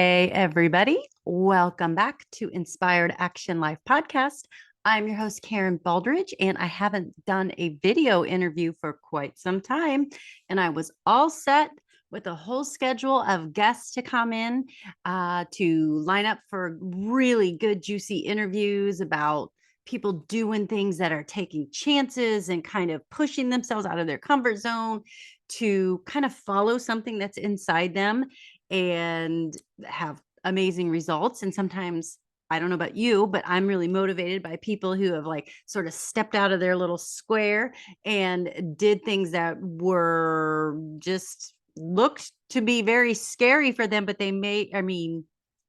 Hey, everybody. Welcome back to Inspired Action Life podcast. I'm your host, Karen Baldridge, and I haven't done a video interview for quite some time. And I was all set with a whole schedule of guests to come in to line up for really good, juicy interviews about people doing things that are taking chances and kind of pushing themselves out of their comfort zone to kind of follow something that's inside them and have amazing results. And sometimes, I don't know about you, but I'm really motivated by people who have like sort of stepped out of their little square and did things that were just looked to be very scary for them, but they made,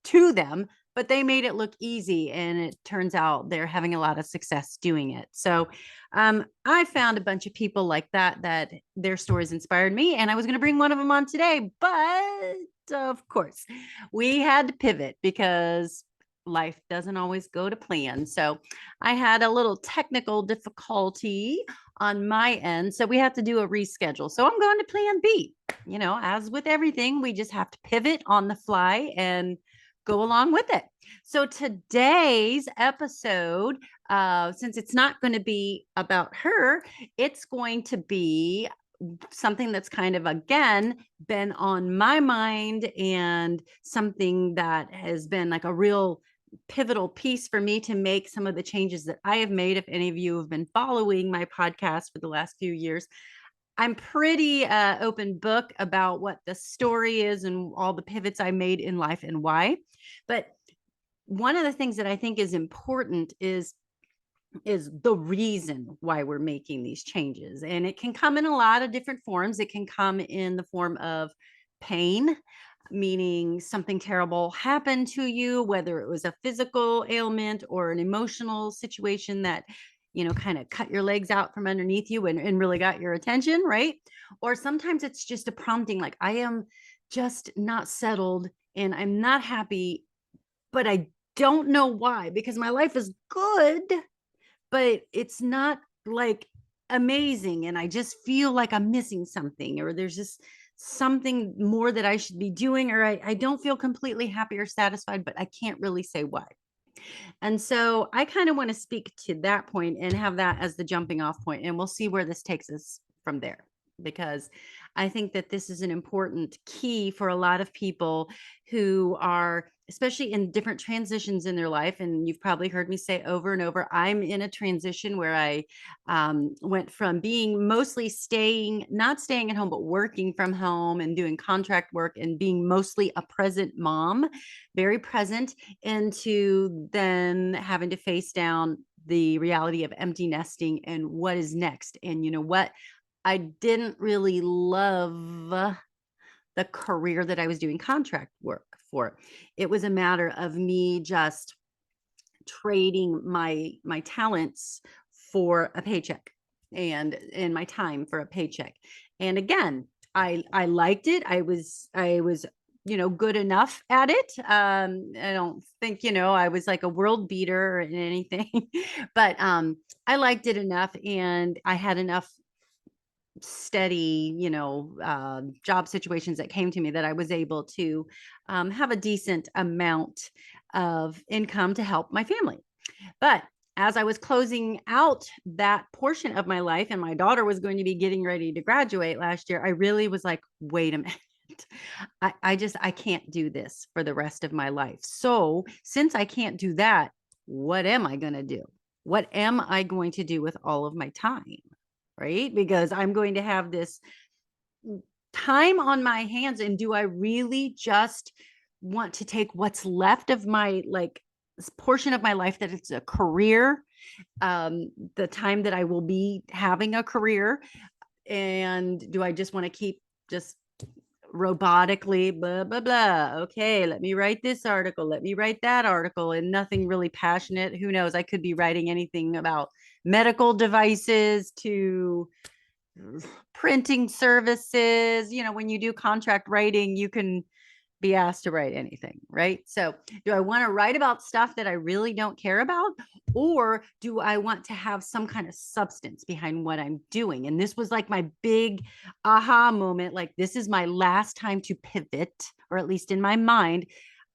to them, but they made it look easy. And it turns out they're having a lot of success doing it. So I found a bunch of people like that their stories inspired me. And I was going to bring one of them on today, but of course, we had to pivot because life doesn't always go to plan. So I had a little technical difficulty on my end. So we have to do a reschedule. So I'm going to plan B. As with everything, we just have to pivot on the fly and go along with it. So today's episode, since it's not going to be about her, it's going to be something that's kind of again been on my mind and something that has been like a real pivotal piece for me to make some of the changes that I have made. If any of you have been following my podcast for the last few years, I'm pretty open book about what the story is and all the pivots I made in life and why. But one of the things that I think is important is the reason why we're making these changes. And it can come in a lot of different forms. It can come in the form of pain, meaning something terrible happened to you, whether it was a physical ailment or an emotional situation that, kind of cut your legs out from underneath you and really got your attention, right? Or sometimes it's just a prompting, like I am just not settled and I'm not happy, but I don't know why, because my life is good, but it's not like amazing. And I just feel like I'm missing something, or there's just something more that I should be doing, or I don't feel completely happy or satisfied, but I can't really say why. And so I kind of want to speak to that point and have that as the jumping off point, and we'll see where this takes us from there. Because I think that this is an important key for a lot of people who are, especially in different transitions in their life. And you've probably heard me say over and over, I'm in a transition where I went from being mostly not staying at home, but working from home and doing contract work and being mostly a present mom, very present, into then having to face down the reality of empty nesting and what is next. And you know what? I didn't really love the career that I was doing contract work for. It was a matter of me just trading my talents for a paycheck and my time for a paycheck. And again, I liked it. I was good enough at it. I don't think, I was like a world beater or anything, but I liked it enough, and I had enough steady, job situations that came to me that I was able to have a decent amount of income to help my family. But as I was closing out that portion of my life and my daughter was going to be getting ready to graduate last year, I really was like, wait a minute. I can't do this for the rest of my life. So since I can't do that, what am I going to do? What am I going to do with all of my time? Right? Because I'm going to have this time on my hands. And do I really just want to take what's left of my portion of my life that it's a career, the time that I will be having a career? And do I just want to keep just robotically blah blah blah, okay, let me write this article, let me write that article, and nothing really passionate? Who knows, I could be writing anything about medical devices to printing services. When you do contract writing, you can be asked to write anything, right? So do I want to write about stuff that I really don't care about? Or do I want to have some kind of substance behind what I'm doing? And this was like my big aha moment. Like, this is my last time to pivot, or at least in my mind.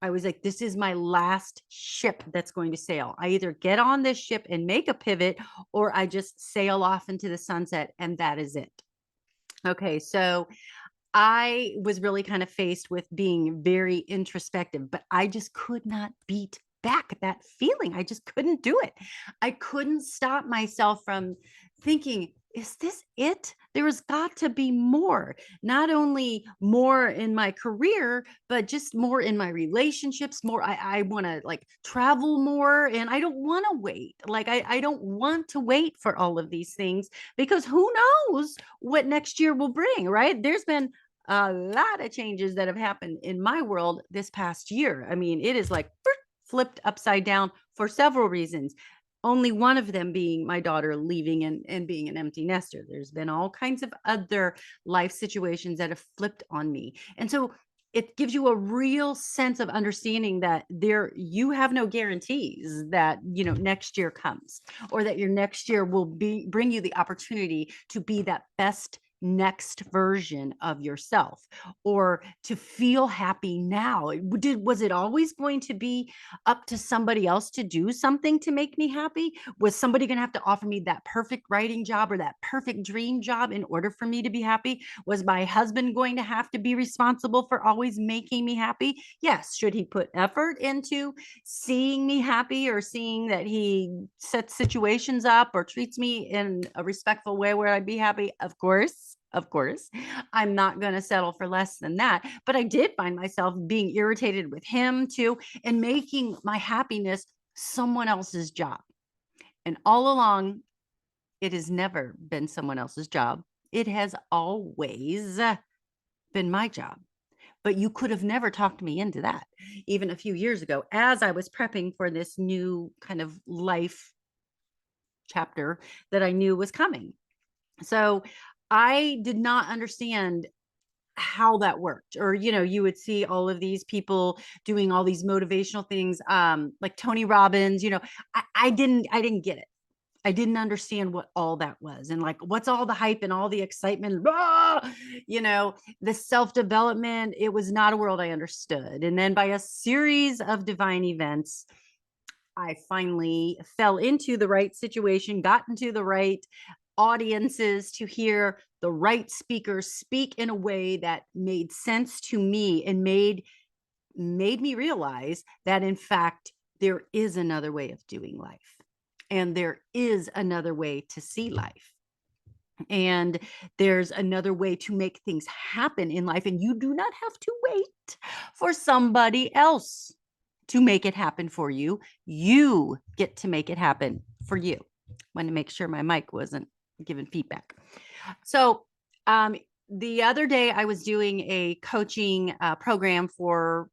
I was like, this is my last ship that's going to sail. I either get on this ship and make a pivot, or I just sail off into the sunset, and that is it. Okay, so I was really kind of faced with being very introspective, but I just could not beat back that feeling. I just couldn't do it. I couldn't stop myself from thinking, is this it? There has got to be more, not only more in my career, but just more in my relationships, more. I want to like travel more, and I don't want to wait. Like, I don't want to wait for all of these things, because who knows what next year will bring, right? There's been a lot of changes that have happened in my world this past year. I mean, it is like flipped upside down for several reasons. Only one of them being my daughter leaving and being an empty nester. There's been all kinds of other life situations that have flipped on me. And so it gives you a real sense of understanding that you have no guarantees that next year comes, or that your next year will bring you the opportunity to be that best next version of yourself, or to feel happy now. Was it always going to be up to somebody else to do something to make me happy? Was somebody going to have to offer me that perfect writing job or that perfect dream job in order for me to be happy? Was my husband going to have to be responsible for always making me happy? Yes. Should he put effort into seeing me happy, or seeing that he sets situations up or treats me in a respectful way where I'd be happy? Of course. Of course, I'm not going to settle for less than that. But I did find myself being irritated with him too, and making my happiness someone else's job. And all along, it has never been someone else's job. It has always been my job. But you could have never talked me into that, even a few years ago, as I was prepping for this new kind of life chapter that I knew was coming. So I did not understand how that worked. Or you would see all of these people doing all these motivational things, like Tony Robbins. I didn't get it. I didn't understand what all that was, and like, what's all the hype and all the excitement, the self-development. It was not a world I understood. And then by a series of divine events, I finally fell into the right situation, got into the right audiences to hear the right speakers speak in a way that made sense to me, and made me realize that, in fact, there is another way of doing life, and there is another way to see life, and there's another way to make things happen in life, and you do not have to wait for somebody else to make it happen for you. You get to make it happen for you. Want to make sure my mic wasn't giving feedback. So the other day I was doing a coaching program for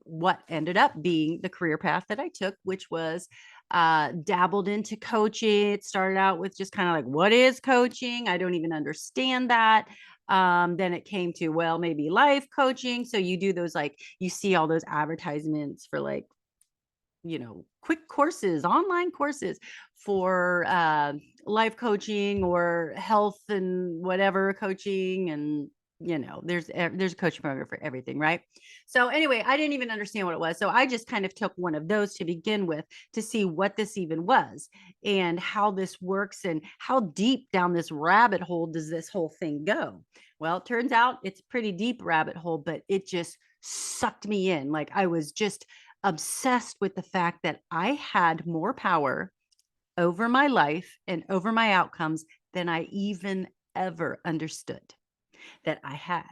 what ended up being the career path that I took, which was dabbled into coaching. It started out with just kind of like, what is coaching? I don't even understand that. Then it came to, well, maybe life coaching. So you do those, like, you see all those advertisements for like, quick courses, online courses for life coaching or health and whatever coaching. And there's a coaching program for everything, right? So anyway, I didn't even understand what it was. So I just kind of took one of those to begin with, to see what this even was and how this works, and how deep down this rabbit hole does this whole thing go. Well, it turns out it's a pretty deep rabbit hole, but it just sucked me in. Like, I was just obsessed with the fact that I had more power over my life and over my outcomes than I even ever understood that I had,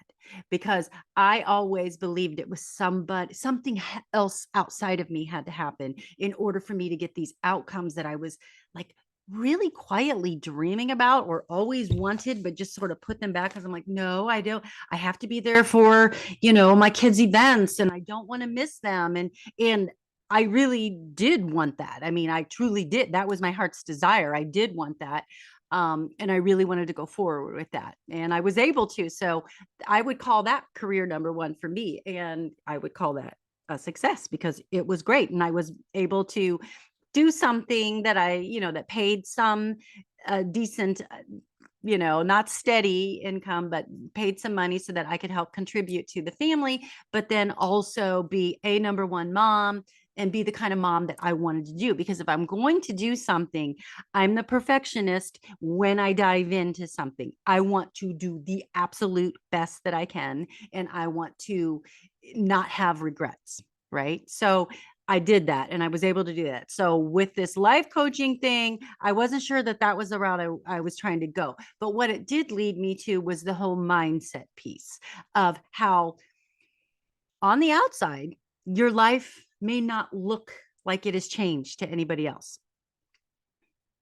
because I always believed it was something else outside of me had to happen in order for me to get these outcomes that I was like really quietly dreaming about, or always wanted, but just sort of put them back, because I'm like, no, I don't. I have to be there for my kids' events, and I don't want to miss them. And I really did want that. I mean, I truly did. That was my heart's desire. I did want that. And I really wanted to go forward with that, and I was able to. So I would call that career number one for me, and I would call that a success, because it was great, and I was able to do something that that paid some decent not steady income, but paid some money so that I could help contribute to the family, but then also be a number one mom and be the kind of mom that I wanted to do. Because if I'm going to do something, I'm the perfectionist. When I dive into something, I want to do the absolute best that I can, and I want to not have regrets. Right. So I did that and I was able to do that. So with this life coaching thing, I wasn't sure that that was the route I was trying to go. But what it did lead me to was the whole mindset piece of how on the outside, your life may not look like it has changed to anybody else.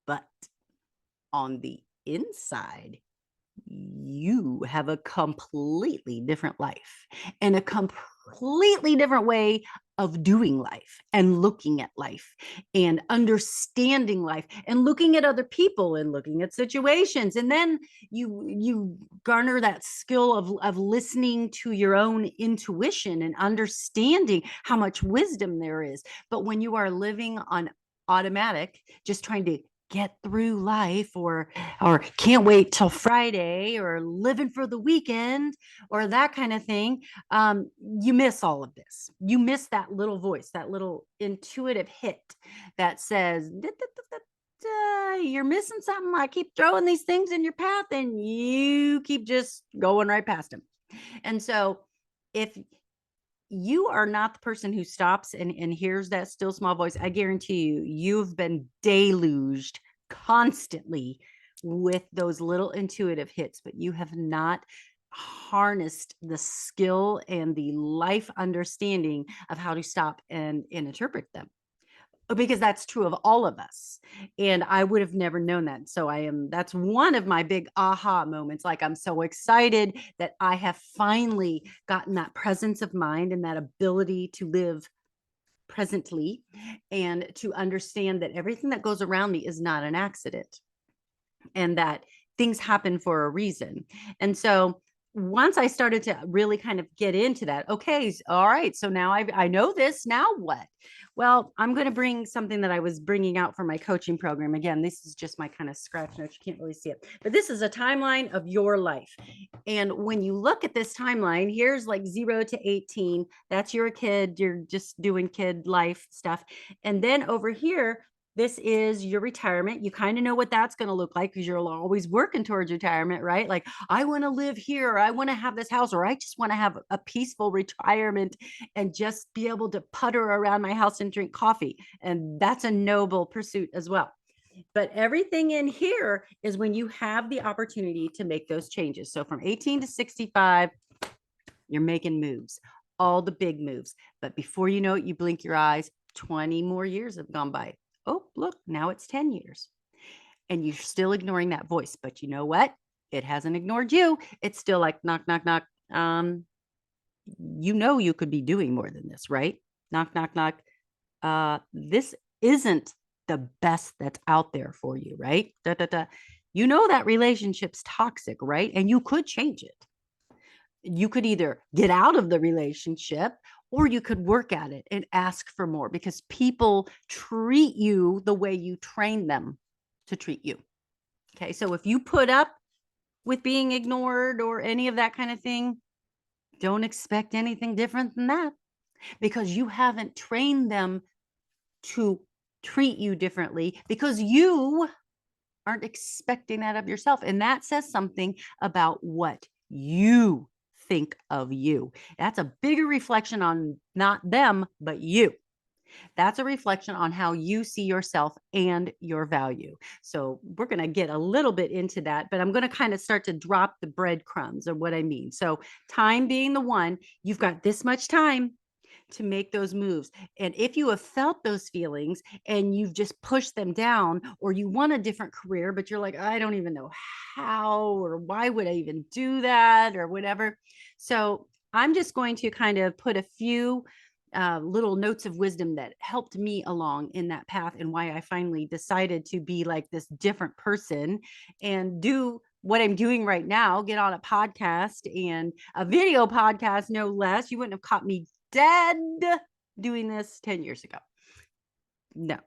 But on the inside, you have a completely different life and a completely different way of doing life and looking at life and understanding life and looking at other people and looking at situations. And then you garner that skill of listening to your own intuition and understanding how much wisdom there is. But when you are living on automatic, just trying to get through life, or can't wait till Friday, or living for the weekend, or that kind of thing, you miss all of this. You miss that little voice, that little intuitive hit that says, you're missing something. I keep throwing these things in your path and you keep just going right past them. And so if you are not the person who stops and hears that still small voice, I guarantee you've been deluged constantly with those little intuitive hits, but you have not harnessed the skill and the life understanding of how to stop and interpret them, because that's true of all of us. And I would have never known that. So that's one of my big aha moments. Like, I'm so excited that I have finally gotten that presence of mind and that ability to live presently and to understand that everything that goes around me is not an accident and that things happen for a reason. And so once I started to really kind of get into that, okay, all right, so now I know this, now what? Well, I'm going to bring something that I was bringing out for my coaching program. Again, this is just my kind of scratch notes. You can't really see it, but this is a timeline of your life. And when you look at this timeline, here's like 0 to 18. That's your kid. You're just doing kid life stuff. And then over here, this is your retirement. You kind of know what that's going to look like because you're always working towards retirement, right? Like, I want to live here, or I want to have this house, or I just want to have a peaceful retirement and just be able to putter around my house and drink coffee. And that's a noble pursuit as well. But everything in here is when you have the opportunity to make those changes. So from 18 to 65, you're making moves, all the big moves. But before you know it, you blink your eyes, 20 more years have gone by. Oh, look, now it's 10 years. And you're still ignoring that voice. But you know what? It hasn't ignored you. It's still like, knock, knock, knock. You could be doing more than this, right? Knock, knock, knock. This isn't the best that's out there for you, right? Da, da, da. You know that relationship's toxic, right? And you could change it. You could either get out of the relationship, or you could work at it and ask for more, because people treat you the way you train them to treat you. Okay. So if you put up with being ignored or any of that kind of thing, don't expect anything different than that, because you haven't trained them to treat you differently, because you aren't expecting that of yourself. And that says something about what you think of you. That's a bigger reflection on not them, but you. That's a reflection on how you see yourself and your value. So we're going to get a little bit into that, but I'm going to kind of start to drop the breadcrumbs of what I mean. So time being the one, you've got this much time to make those moves. And if you have felt those feelings and you've just pushed them down, or you want a different career, but you're like, I don't even know how, or why would I even do that, or whatever. So I'm just going to kind of put a few little notes of wisdom that helped me along in that path, and why I finally decided to be like this different person and do what I'm doing right now, get on a podcast, and a video podcast, no less. You wouldn't have caught me dead doing this 10 years ago. No,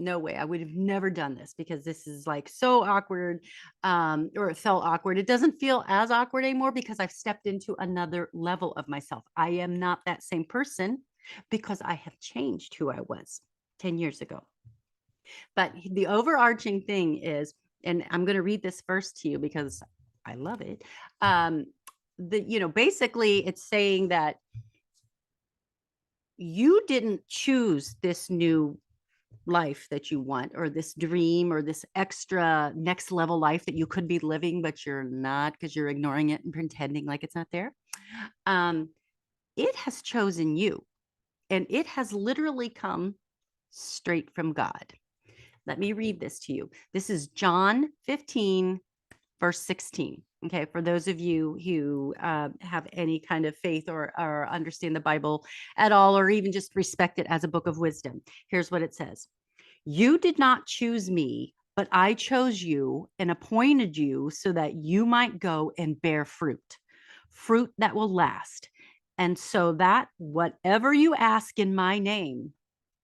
no way. I would have never done this because this is like so awkward, or it felt awkward. It doesn't feel as awkward anymore because I've stepped into another level of myself. I am not that same person because I have changed who I was 10 years ago. But the overarching thing is, and I'm going to read this first to you because I love it. Basically it's saying that you didn't choose this new life that you want, or this dream, or this extra next level life that you could be living, but you're not because you're ignoring it and pretending like it's not there. Um, it has chosen you, and it has literally come straight from God. Let me read this to you. This is John 15, verse 16. Okay, for those of you who have any kind of faith, or understand the Bible at all, or even just respect it as a book of wisdom, here's what it says. You did not choose me, but I chose you and appointed you so that you might go and bear fruit, fruit that will last. And so that whatever you ask in my name,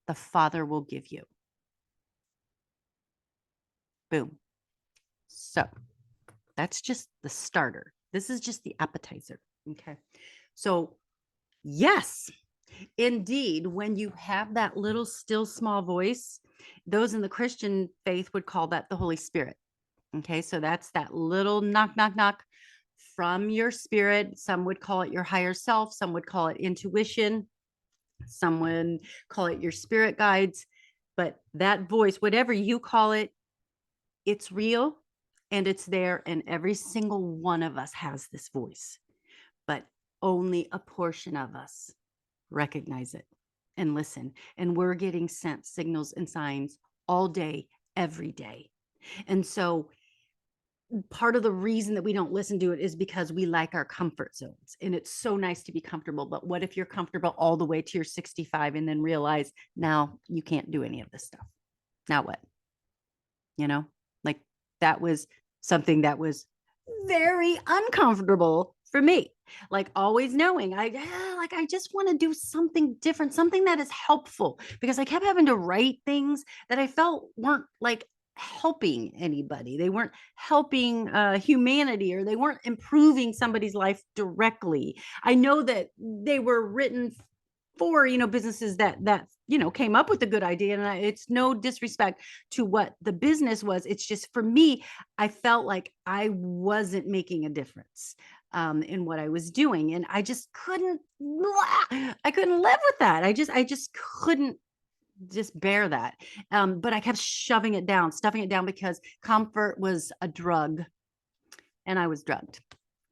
the Father will give you. Boom. So that's just the starter. This is just the appetizer. Okay. So, yes, indeed, when you have that little still small voice, those in the Christian faith would call that the Holy Spirit. Okay. So that's that little knock, knock, knock from your spirit. Some would call it your higher self. Some would call it intuition. Some would call it your spirit guides. But that voice, whatever you call it, it's real and it's there. And every single one of us has this voice, but only a portion of us recognize it and listen. And we're getting sent signals and signs all day, every day. And so part of the reason that we don't listen to it is because we like our comfort zones, and it's so nice to be comfortable. But what if you're comfortable all the way to your 65 and then realize now you can't do any of this stuff? Now what? Like that was something that was very uncomfortable for me. Like always knowing I just want to do something different, something that is helpful, because I kept having to write things that I felt weren't like helping anybody. They weren't helping humanity, or they weren't improving somebody's life directly. I know that they were written for businesses that came up with a good idea, and it's no disrespect to what the business was. It's just for me, I felt like I wasn't making a difference in what I was doing, and I just couldn't live with that. I just couldn't just bear that. But I kept shoving it down, stuffing it down, because comfort was a drug, and I was drugged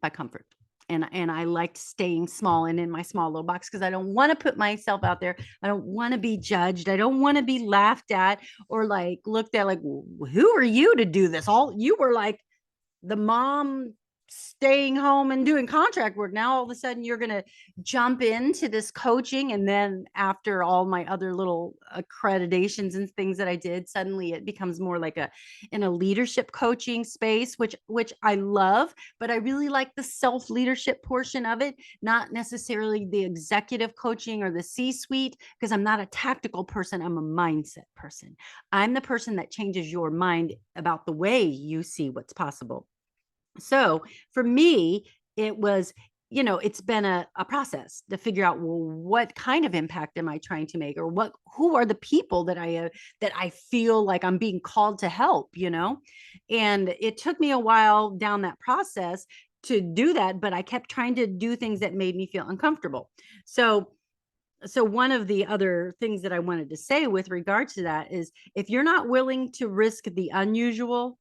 by comfort. And I liked staying small and in my small little box because I don't want to put myself out there. I don't want to be judged. I don't want to be laughed at or like looked at like, who are you to do this? All you were like the mom staying home and doing contract work. Now all of a sudden you're going to jump into this coaching, and then after all my other little accreditations and things that I did, suddenly it becomes more like in a leadership coaching space, which I love, but I really like the self leadership portion of it, not necessarily the executive coaching or the C-suite, because I'm not a tactical person. I'm a mindset person. I'm the person that changes your mind about the way you see what's possible. So for me, it was, it's been a process to figure out, well, what kind of impact am I trying to make, or who are the people that I feel like I'm being called to help, and it took me a while down that process to do that, but I kept trying to do things that made me feel uncomfortable. So one of the other things that I wanted to say with regard to that is, if you're not willing to risk the unusual,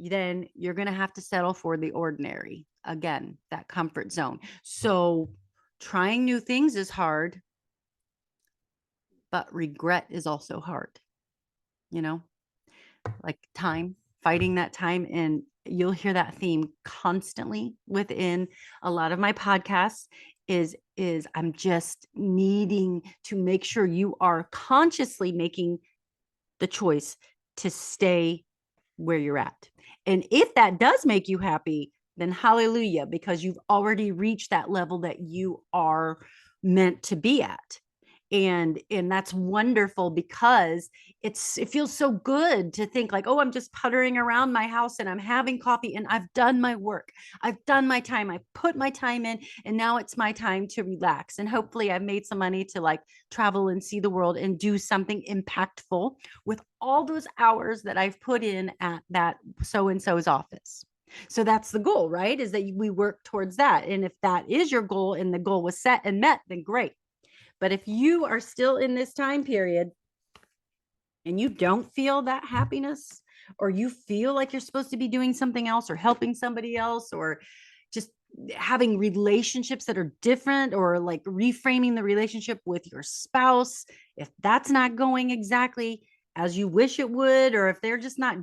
then you're going to have to settle for the ordinary. Again, that comfort zone. So trying new things is hard, but regret is also hard, like fighting that time. And you'll hear that theme constantly within a lot of my podcasts is I'm just needing to make sure you are consciously making the choice to stay where you're at. And if that does make you happy, then hallelujah, because you've already reached that level that you are meant to be at. And that's wonderful because it feels so good to think like, oh, I'm just puttering around my house and I'm having coffee and I've done my work. I've done my time. I put my time in, and now it's my time to relax. And hopefully I've made some money to like travel and see the world and do something impactful with all those hours that I've put in at that so and so's office. So that's the goal, right? Is that we work towards that. And if that is your goal and the goal was set and met, then great. But if you are still in this time period and you don't feel that happiness, or you feel like you're supposed to be doing something else or helping somebody else, or just having relationships that are different, or like reframing the relationship with your spouse, if that's not going exactly as you wish it would, or if they're just not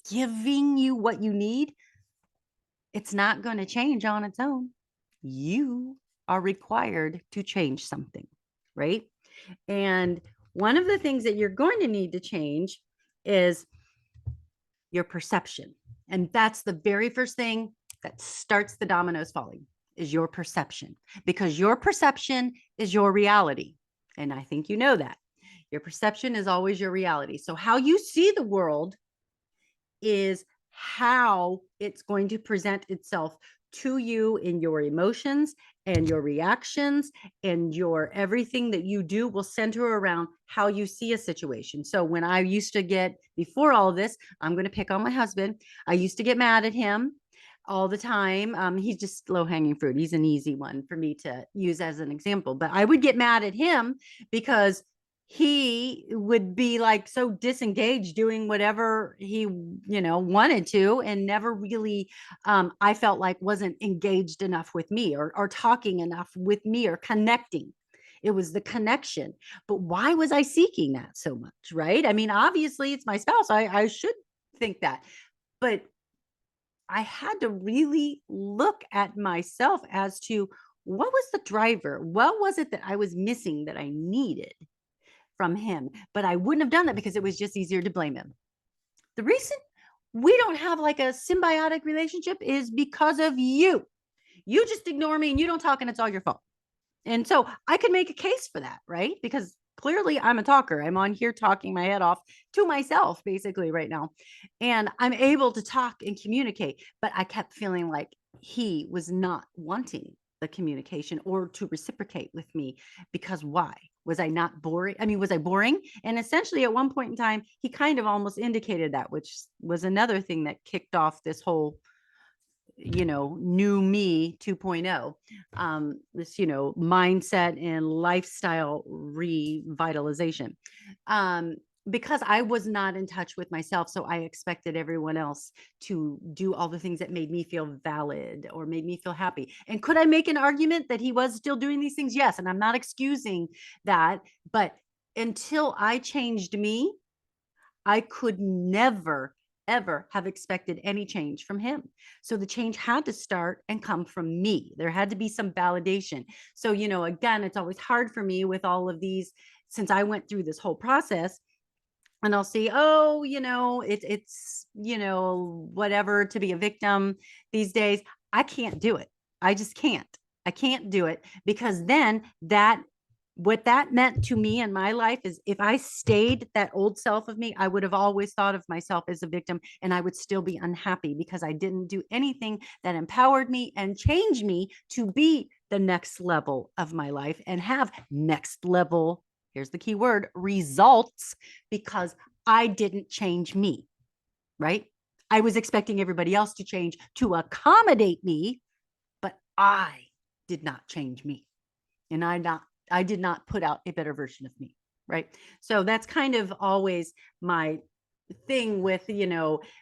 giving you what you need, it's not going to change on its own. You are required to change something, right? And one of the things that you're going to need to change is your perception. And that's the very first thing that starts the dominoes falling, is your perception, because your perception is your reality. And I think you know that. Your perception is always your reality. So how you see the world is how it's going to present itself to you in your emotions and your reactions, and your everything that you do will center around how you see a situation. So when I used to get, before all of this, I'm going to pick on my husband. I used to get mad at him all the time. He's just low hanging fruit. He's an easy one for me to use as an example, but I would get mad at him because he would be like so disengaged doing whatever he wanted to, and never really I felt like wasn't engaged enough with me, or talking enough with me, or connecting. It was the connection. But why was I seeking that so much, right? I mean, obviously it's my spouse. I should think that. But I had to really look at myself as to what was the driver? What was it that I was missing that I needed from him? But I wouldn't have done that because it was just easier to blame him. The reason we don't have like a symbiotic relationship is because of you. You just ignore me and you don't talk, and it's all your fault. And so I could make a case for that, right? Because clearly I'm a talker. I'm on here talking my head off to myself basically right now. And I'm able to talk and communicate, but I kept feeling like he was not wanting the communication or to reciprocate with me. Because why? Was I not boring? I mean, was I boring? And essentially at one point in time, he kind of almost indicated that, which was another thing that kicked off this whole new me 2.0, this mindset and lifestyle revitalization, because I was not in touch with myself. So I expected everyone else to do all the things that made me feel valid or made me feel happy. And could I make an argument that he was still doing these things? Yes. And I'm not excusing that, but until I changed me, I could never, ever have expected any change from him. So the change had to start and come from me. There had to be some validation. So, again, it's always hard for me with all of these, since I went through this whole process, and I'll see, oh, it's, whatever to be a victim these days. I can't do it. I just can't. I can't do it, because then what that meant to me in my life is, if I stayed that old self of me, I would have always thought of myself as a victim, and I would still be unhappy because I didn't do anything that empowered me and changed me to be the next level of my life and have next level, here's the key word, results, because I didn't change me, right? I was expecting everybody else to change to accommodate me, but I did not change me. And I did not put out a better version of me, right? So that's kind of always my thing with,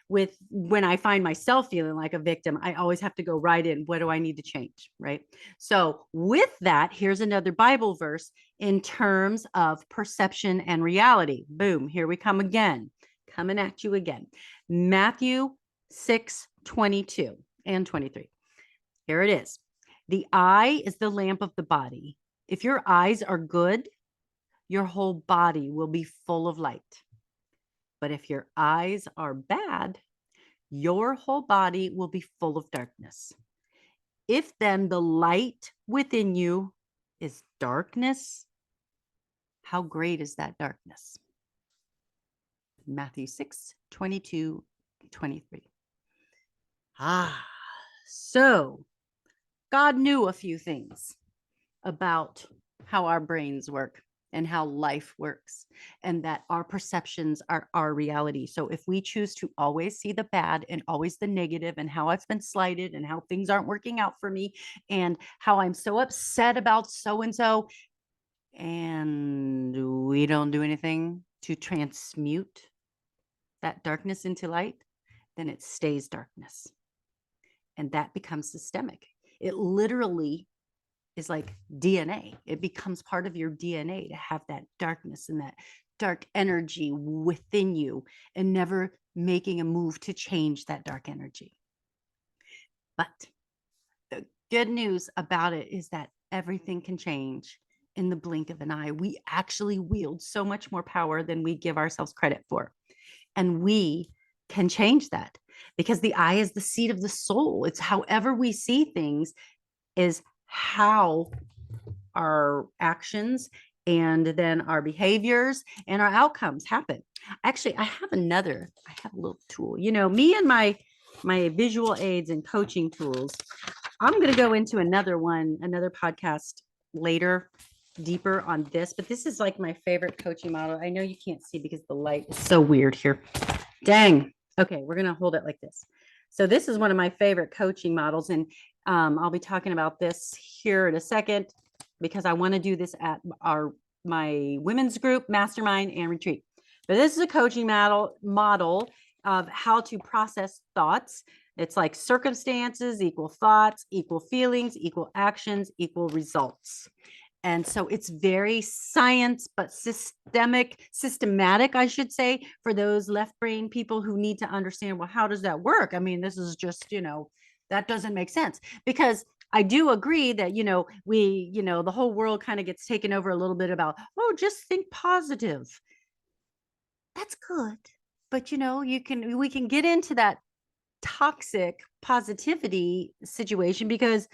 with when I find myself feeling like a victim, I always have to go right in, what do I need to change, right? So with that, here's another Bible verse in terms of perception and reality. Boom, here we come again, coming at you again. Matthew 6:22 and 23. Here it is. The eye is the lamp of the body. If your eyes are good, your whole body will be full of light. But if your eyes are bad, your whole body will be full of darkness. If then the light within you is darkness, How great is that darkness? Matthew 6:22-23. So God knew a few things about how our brains work and how life works, and that our perceptions are our reality. So if we choose to always see the bad and always the negative and how I've been slighted and how things aren't working out for me and how I'm so upset about so and so, and we don't do anything to transmute that darkness into light, then it stays darkness. And that becomes systemic. It literally is like DNA. It becomes part of your DNA to have that darkness and that dark energy within you and never making a move to change that dark energy. But the good news about it is that everything can change in the blink of an eye. We actually wield so much more power than we give ourselves credit for. And we can change that because the eye is the seat of the soul. It's however we see things is how our actions and then our behaviors and our outcomes happen. Actually, I have a little tool. You know, me and my visual aids and coaching tools. I'm going to go into another podcast later, deeper on this, but this is like my favorite coaching model. I know you can't see because the light is so weird here. Dang. Okay, we're going to hold it like this. So this is one of my favorite coaching models, and I'll be talking about this here in a second because I want to do this at my women's group, mastermind, and retreat. But this is a coaching model of how to process thoughts. It's like circumstances equal thoughts, equal feelings, equal actions, equal results. And so it's very science, but systematic, I should say, for those left brain people who need to understand, well, how does that work? I mean, this is just, that doesn't make sense because I do agree that, the whole world kind of gets taken over a little bit about, oh, just think positive. That's good. But, we can get into that toxic positivity situation because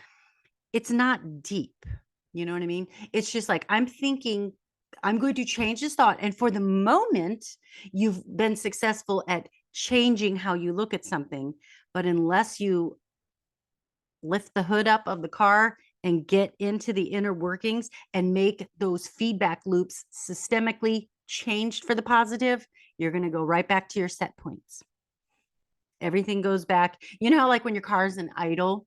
it's not deep. You know what I mean? It's just like, I'm thinking I'm going to change this thought. And for the moment, you've been successful at changing how you look at something. But unless you lift the hood up of the car and get into the inner workings and make those feedback loops systemically changed for the positive, you're going to go right back to your set points. Everything goes back. You know how like when your car's in idle,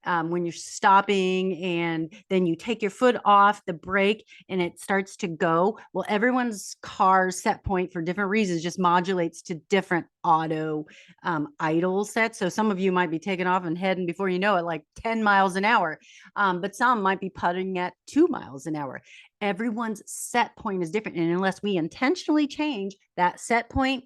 when you're stopping and then you take your foot off the brake and it starts to go. Well, everyone's car's set point for different reasons just modulates to different auto idle sets. So some of you might be taking off and heading before you know it, like 10 miles an hour. But some might be putting at 2 miles an hour. Everyone's set point is different. And unless we intentionally change that set point,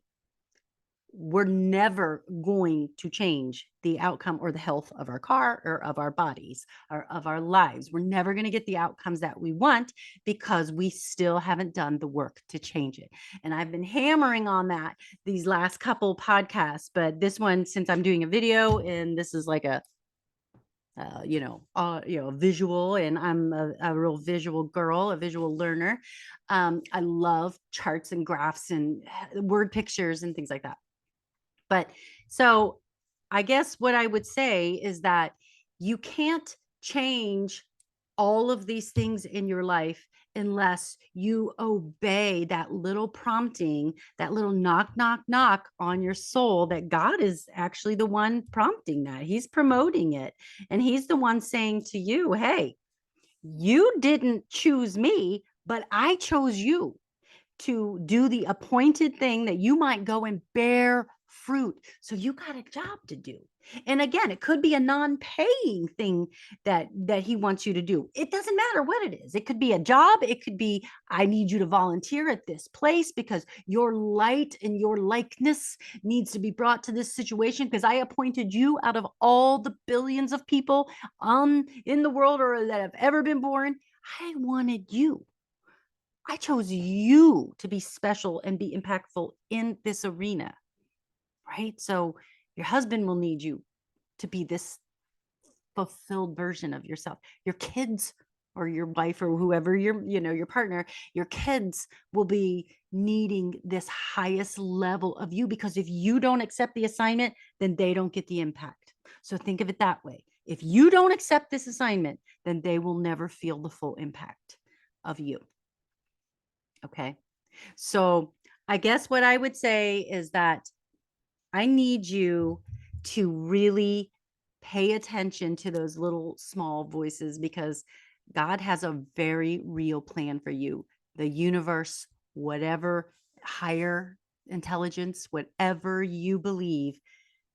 we're never going to change the outcome or the health of our car or of our bodies or of our lives. We're never going to get the outcomes that we want because we still haven't done the work to change it. And I've been hammering on that these last couple podcasts, but this one, since I'm doing a video and this is like a visual, and I'm a real visual girl, a visual learner. I love charts and graphs and word pictures and things like that. But so I guess what I would say is that you can't change all of these things in your life unless you obey that little prompting, that little knock, knock, knock on your soul, that God is actually the one prompting that. He's promoting it. And he's the one saying to you, hey, you didn't choose me, but I chose you to do the appointed thing that you might go and bear fruit. So you got a job to do. And again, it could be a non-paying thing that he wants you to do. It doesn't matter what it is. It could be a job. It could be, I need you to volunteer at this place because your light and your likeness needs to be brought to this situation because I appointed you out of all the billions of people in the world or that have ever been born. I wanted you. I chose you to be special and be impactful in this arena, right? So your husband will need you to be this fulfilled version of yourself. Your kids or your wife or whoever your partner, your kids will be needing this highest level of you, because if you don't accept the assignment, then they don't get the impact. So think of it that way. If you don't accept this assignment, then they will never feel the full impact of you. Okay. So I guess what I would say is that I need you to really pay attention to those little small voices, because God has a very real plan for you. The universe, whatever higher intelligence, whatever you believe,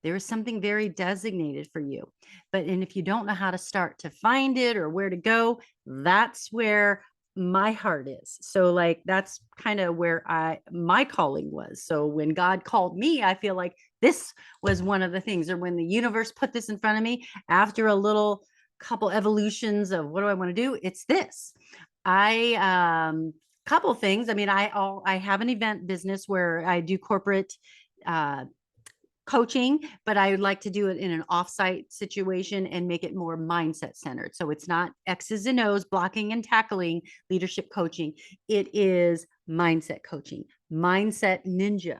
there is something very designated for you. And if you don't know how to start to find it or where to go, that's where my heart is. So like that's kind of where my calling was. So when God called me, I feel like this was one of the things, or when the universe put this in front of me after a little couple evolutions of what do I want to do, it's this. I couple things. I mean, I have an event business where I do corporate uh coaching, but I would like to do it in an offsite situation and make it more mindset centered. So it's not X's and O's, blocking and tackling leadership coaching. It is mindset coaching, mindset ninja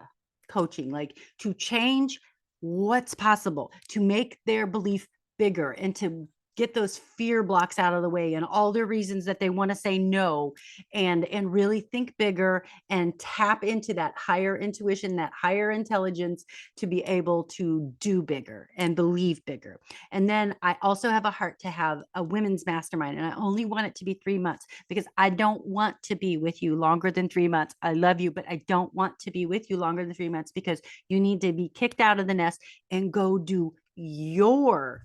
coaching, like to change what's possible, to make their belief bigger, and to get those fear blocks out of the way and all the reasons that they want to say no, and really think bigger and tap into that higher intuition, that higher intelligence, to be able to do bigger and believe bigger. And then I also have a heart to have a women's mastermind, and I only want it to be 3 months, because I don't want to be with you longer than 3 months. I love you, but I don't want to be with you longer than 3 months, because you need to be kicked out of the nest and go do your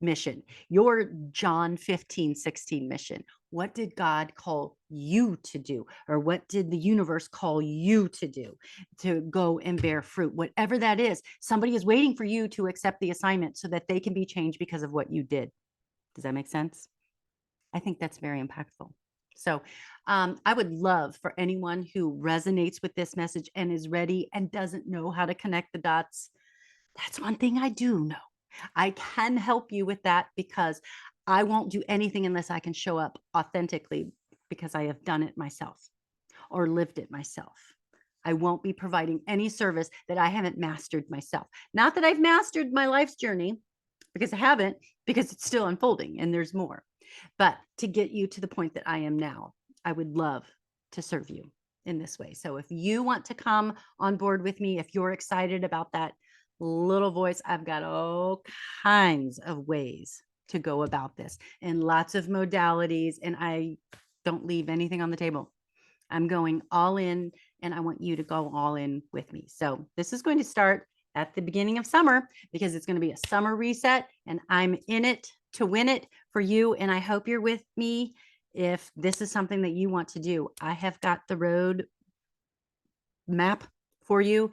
mission, your John 15:16 mission. What did God call you to do? Or what did the universe call you to do? To go and bear fruit, whatever that is. Somebody is waiting for you to accept the assignment so that they can be changed because of what you did. Does that make sense? I think that's very impactful. So I would love for anyone who resonates with this message and is ready and doesn't know how to connect the dots. That's one thing I do know. I can help you with that, because I won't do anything unless I can show up authentically, because I have done it myself or lived it myself. I won't be providing any service that I haven't mastered myself. Not that I've mastered my life's journey, because I haven't, because it's still unfolding and there's more. But to get you to the point that I am now, I would love to serve you in this way. So if you want to come on board with me, if you're excited about that little voice, I've got all kinds of ways to go about this, and lots of modalities, and I don't leave anything on the table. I'm going all in, and I want you to go all in with me. So this is going to start at the beginning of summer, because it's going to be a summer reset, and I'm in it to win it for you. And I hope you're with me if this is something that you want to do. I have got the road map for you.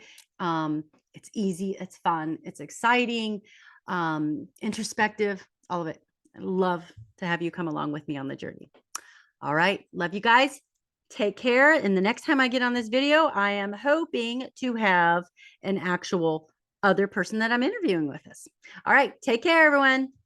It's easy, it's fun, it's exciting, introspective, all of it. I'd love to have you come along with me on the journey. All right. Love you guys. Take care. And the next time I get on this video, I am hoping to have an actual other person that I'm interviewing with us. All right. Take care, everyone.